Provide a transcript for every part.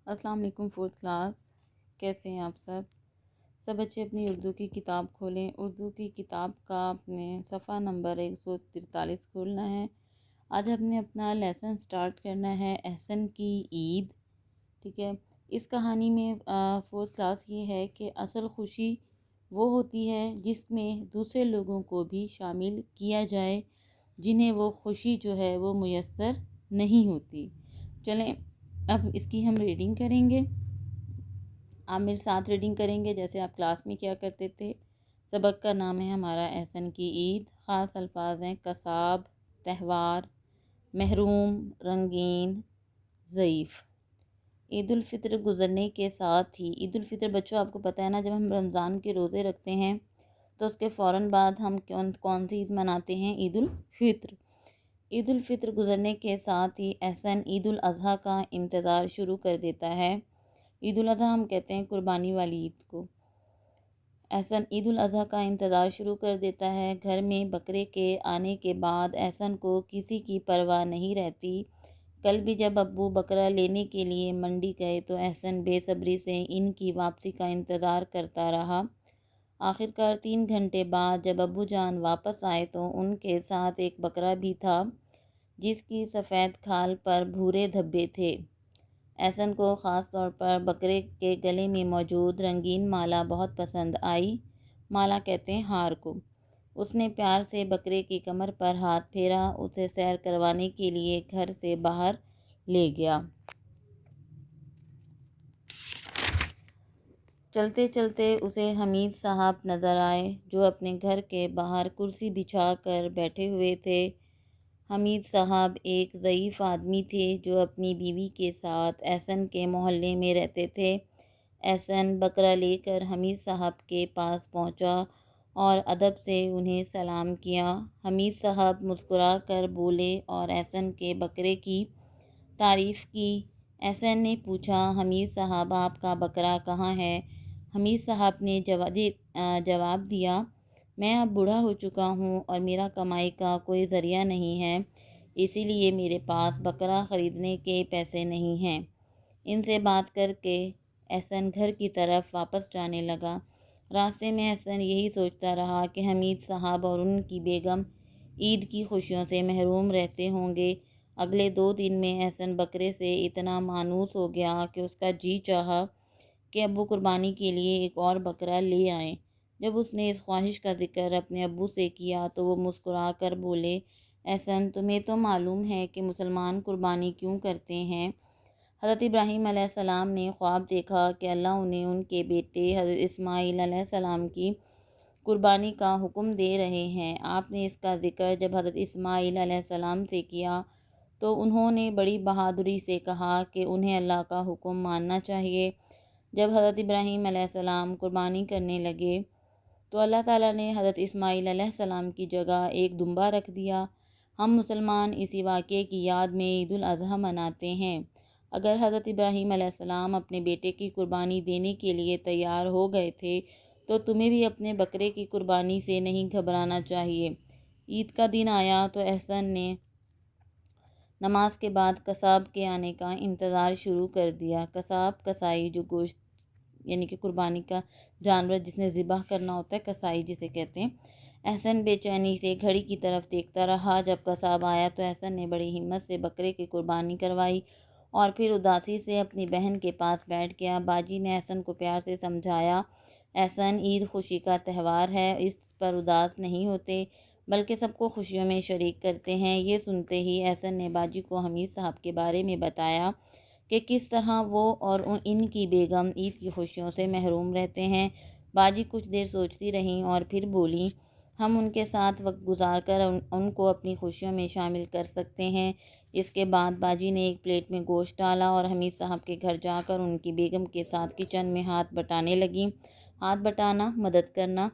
السلام علیکم fourth class, کیسے ہیں آپ سب بچے اپنی اردو کی کتاب کھولیں۔ اردو کی کتاب کا اپنے صفحہ نمبر 143 کھولنا ہے۔ آج ہم نے اپنا لیسن سٹارٹ کرنا ہے احسن کی عید، ٹھیک ہے۔ اس کہانی میں فورتھ کلاس یہ ہے کہ اصل خوشی وہ ہوتی ہے جس میں دوسرے لوگوں کو بھی شامل کیا جائے جنہیں وہ خوشی جو ہے وہ میسر نہیں ہوتی۔ چلیں اب اس کی ہم ریڈنگ کریں گے۔ آپ میرے ساتھ ریڈنگ کریں گے جیسے آپ کلاس میں کیا کرتے تھے۔ سبق کا نام ہے ہمارا احسن کی عید۔ خاص الفاظ ہیں قصاب، تہوار، محروم، رنگین، ضعیف۔ عید الفطر گزرنے کے ساتھ ہی، عید الفطر بچوں آپ کو پتہ ہے نا، جب ہم رمضان کے روزے رکھتے ہیں تو اس کے فوراً بعد ہم کون سی عید مناتے ہیں؟ عید الفطر۔ عید الفطر گزرنے کے ساتھ ہی احسن عید الاضحیٰ کا انتظار شروع کر دیتا ہے۔ عید الاضحیٰ ہم کہتے ہیں قربانی والی عید کو۔ احسن عید الاضحیٰ کا انتظار شروع کر دیتا ہے۔ گھر میں بکرے کے آنے کے بعد احسن کو کسی کی پرواہ نہیں رہتی۔ کل بھی جب ابو بکرا لینے کے لیے منڈی گئے تو احسن بے صبری سے ان کی واپسی کا انتظار کرتا رہا۔ آخرکار 3 گھنٹے بعد جب ابو جان واپس آئے تو ان کے ساتھ ایک بکرا بھی تھا جس کی سفید کھال پر بھورے دھبے تھے۔ احسن کو خاص طور پر بکرے کے گلے میں موجود رنگین مالا بہت پسند آئی۔ مالا کہتے ہیں ہار کو۔ اس نے پیار سے بکرے کی کمر پر ہاتھ پھیرا، اسے سیر کروانے کے لیے گھر سے باہر لے گیا۔ چلتے چلتے اسے حمید صاحب نظر آئے جو اپنے گھر کے باہر کرسی بچھا کر بیٹھے ہوئے تھے۔ حمید صاحب ایک ضعیف آدمی تھے جو اپنی بیوی کے ساتھ احسن کے محلے میں رہتے تھے۔ احسن بکرا لے کر حمید صاحب کے پاس پہنچا اور ادب سے انہیں سلام کیا۔ حمید صاحب مسکرا کر بولے اور احسن کے بکرے کی تعریف کی۔ احسن نے پوچھا، حمید صاحب آپ کا بکرا کہاں ہے؟ حمید صاحب نے جواب دیا، میں اب بوڑھا ہو چکا ہوں اور میرا کمائی کا کوئی ذریعہ نہیں ہے، اسی لیے میرے پاس بکرا خریدنے کے پیسے نہیں ہیں۔ ان سے بات کر کے احسن گھر کی طرف واپس جانے لگا۔ راستے میں احسن یہی سوچتا رہا کہ حمید صاحب اور ان کی بیگم عید کی خوشیوں سے محروم رہتے ہوں گے۔ اگلے 2 دن میں احسن بکرے سے اتنا مانوس ہو گیا کہ اس کا جی چاہا کہ ابو قربانی کے لیے ایک اور بکرا لے آئیں۔ جب اس نے اس خواہش کا ذکر اپنے ابو سے کیا تو وہ مسکرا کر بولے، احسن تمہیں تو معلوم ہے کہ مسلمان قربانی کیوں کرتے ہیں؟ حضرت ابراہیم علیہ السلام نے خواب دیکھا کہ اللہ انہیں ان کے بیٹے حضرت اسماعیل علیہ السلام کی قربانی کا حکم دے رہے ہیں۔ آپ نے اس کا ذکر جب حضرت اسماعیل علیہ السلام سے کیا تو انہوں نے بڑی بہادری سے کہا کہ انہیں اللہ کا حکم ماننا چاہیے۔ جب حضرت ابراہیم علیہ السلام قربانی کرنے لگے تو اللہ تعالیٰ نے حضرت اسماعیل علیہ السلام کی جگہ ایک دمبا رکھ دیا۔ ہم مسلمان اسی واقعے کی یاد میں عید الاضحیٰ مناتے ہیں۔ اگر حضرت ابراہیم علیہ السلام اپنے بیٹے کی قربانی دینے کے لیے تیار ہو گئے تھے تو تمہیں بھی اپنے بکرے کی قربانی سے نہیں گھبرانا چاہیے۔ عید کا دن آیا تو احسن نے نماز کے بعد قصاب کے آنے کا انتظار شروع کر دیا۔ قصاب قصائی جو گوشت یعنی کہ قربانی کا جانور جس نے ذبح کرنا ہوتا ہے، قصائی جسے کہتے ہیں۔ احسن بے چینی سے گھڑی کی طرف دیکھتا رہا۔ جب قصاب آیا تو احسن نے بڑی ہمت سے بکرے کی قربانی کروائی اور پھر اداسی سے اپنی بہن کے پاس بیٹھ گیا۔ باجی نے احسن کو پیار سے سمجھایا، احسن عید خوشی کا تہوار ہے، اس پر اداس نہیں ہوتے بلکہ سب کو خوشیوں میں شریک کرتے ہیں۔ یہ سنتے ہی احسن نے باجی کو حمید صاحب کے بارے میں بتایا کہ کس طرح وہ اور ان کی بیگم عید کی خوشیوں سے محروم رہتے ہیں۔ باجی کچھ دیر سوچتی رہیں اور پھر بولیں، ہم ان کے ساتھ وقت گزار کر ان کو اپنی خوشیوں میں شامل کر سکتے ہیں۔ اس کے بعد باجی نے ایک پلیٹ میں گوشت ڈالا اور حمید صاحب کے گھر جا کر ان کی بیگم کے ساتھ کچن میں ہاتھ بٹانے لگیں۔ ہاتھ بٹانا، مدد کرنا۔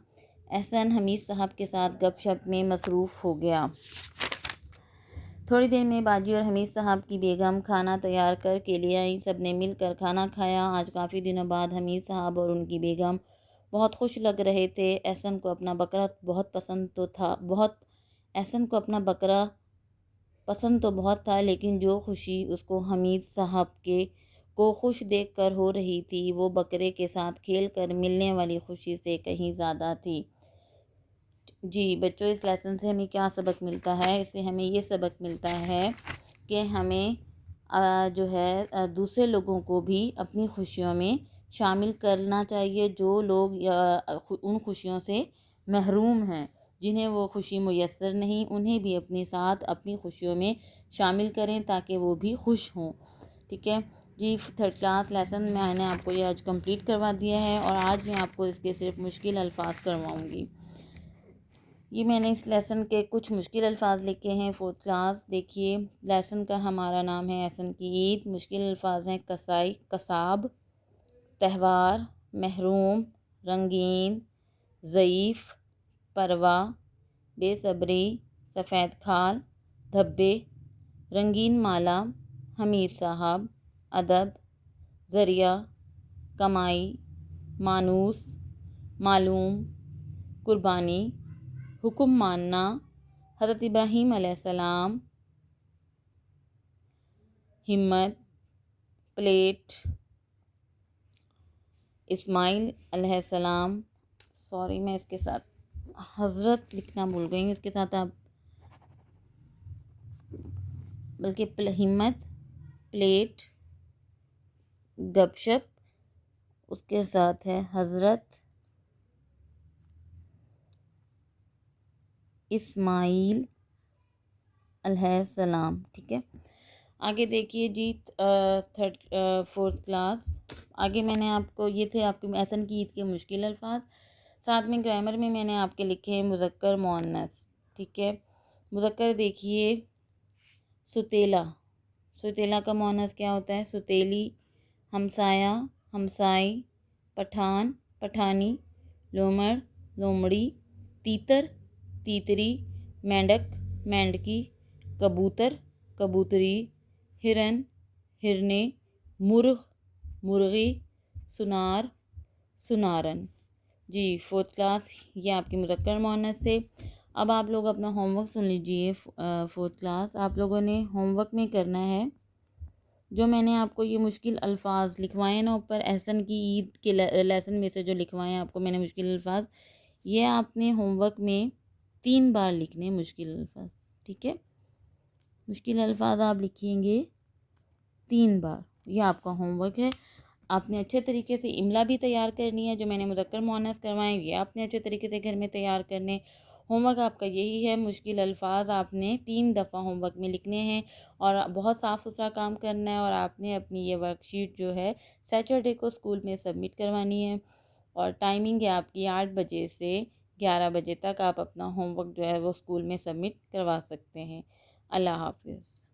احسن حمید صاحب کے ساتھ گپ شپ میں مصروف ہو گیا۔ تھوڑی دیر میں باجی اور حمید صاحب کی بیگم کھانا تیار کر کے لے آئیں۔ سب نے مل کر کھانا کھایا۔ آج کافی دنوں بعد حمید صاحب اور ان کی بیگم بہت خوش لگ رہے تھے۔ احسن کو اپنا بکرا بہت پسند تو بہت تھا لیکن جو خوشی اس کو حمید صاحب کے کو خوش دیکھ کر ہو رہی تھی، وہ بکرے کے ساتھ کھیل کر ملنے والی خوشی سے کہیں زیادہ تھی۔ جی بچوں، اس لیسن سے ہمیں کیا سبق ملتا ہے؟ اس سے ہمیں یہ سبق ملتا ہے کہ ہمیں جو ہے دوسرے لوگوں کو بھی اپنی خوشیوں میں شامل کرنا چاہیے، جو لوگ ان خوشیوں سے محروم ہیں، جنہیں وہ خوشی میسر نہیں، انہیں بھی اپنے ساتھ اپنی خوشیوں میں شامل کریں تاکہ وہ بھی خوش ہوں۔ ٹھیک ہے جی، 3rd کلاس لیسن میں نے آپ کو یہ آج کمپلیٹ کروا دیا ہے، اور آج میں آپ کو اس کے صرف مشکل الفاظ کرواؤں گی۔ یہ میں نے اس لیسن کے کچھ مشکل الفاظ لکھے ہیں 4th کلاس۔ دیکھیے، لیسن کا ہمارا نام ہے احسن کی عید۔ مشکل الفاظ ہیں کسائی، کساب، تہوار، محروم، رنگین، ضعیف، پروا، بے صبری، سفید کھال، دھبے، رنگین مالا، حمید صاحب، ادب، ذریعہ، کمائی، مانوس، معلوم، قربانی، حکم ماننا، حضرت ابراہیم علیہ السلام، ہمت، پلیٹ، اسماعیل علیہ السلام، سوری میں اس کے ساتھ حضرت لکھنا بھول گئی ہوں، اس کے ساتھ آپ بلکہ ہمت، پلیٹ، گپ شپ، اس کے ساتھ ہے حضرت اسماعیل علیہ السلام۔ ٹھیک ہے، آگے دیکھیے جی 4th کلاس۔ آگے میں نے آپ کو، یہ تھے آپ کے احسن کی عید کے مشکل الفاظ۔ ساتھ میں گرامر میں نے آپ کے لکھے ہیں مذکر مؤنث۔ ٹھیک ہے، مذکر دیکھیے ستیلا، ستیلا کا مؤنث کیا ہوتا ہے؟ ستیلی، ہمسایہ، ہمسائی، پٹھان، پٹھانی، لومڑ، لومڑی، تیتر، تیتری، مینڈک، مینڈکی، کبوتر، کبوتری، ہرن، ہرنے، مرغ، مرغی، سنار، سنارن۔ جی 4th کلاس، یہ آپ کے مذکر مؤنث سے۔ اب آپ لوگ اپنا ہوم ورک سن لیجئے 4th کلاس۔ آپ لوگوں نے ہوم ورک میں کرنا ہے جو میں نے آپ کو یہ مشکل الفاظ لکھوائے نا اوپر، احسن کی عید کے لیسن میں سے جو لکھوائے ہیں آپ کو میں نے مشکل الفاظ، یہ آپ نے ہوم ورک میں 3 بار لکھنے مشکل الفاظ۔ ٹھیک ہے، مشکل الفاظ آپ لکھیں گے 3 بار، یہ آپ کا ہوم ورک ہے۔ آپ نے اچھے طریقے سے املا بھی تیار کرنی ہے، جو میں نے مذکر مؤنث کروائے یہ آپ نے اچھے طریقے سے گھر میں تیار کرنے۔ ہوم ورک آپ کا یہی ہے، مشکل الفاظ آپ نے 3 دفعہ ہوم ورک میں لکھنے ہیں، اور بہت صاف ستھرا کام کرنا ہے، اور آپ نے اپنی یہ ورک شیٹ جو ہے سیٹرڈے کو اسکول میں سبمٹ کروانی ہے، اور ٹائمنگ ہے آپ کی 8 بجے سے 11 بجے تک آپ اپنا ہوم ورک جو ہے وہ اسکول میں سبمٹ کروا سکتے ہیں۔ اللہ حافظ۔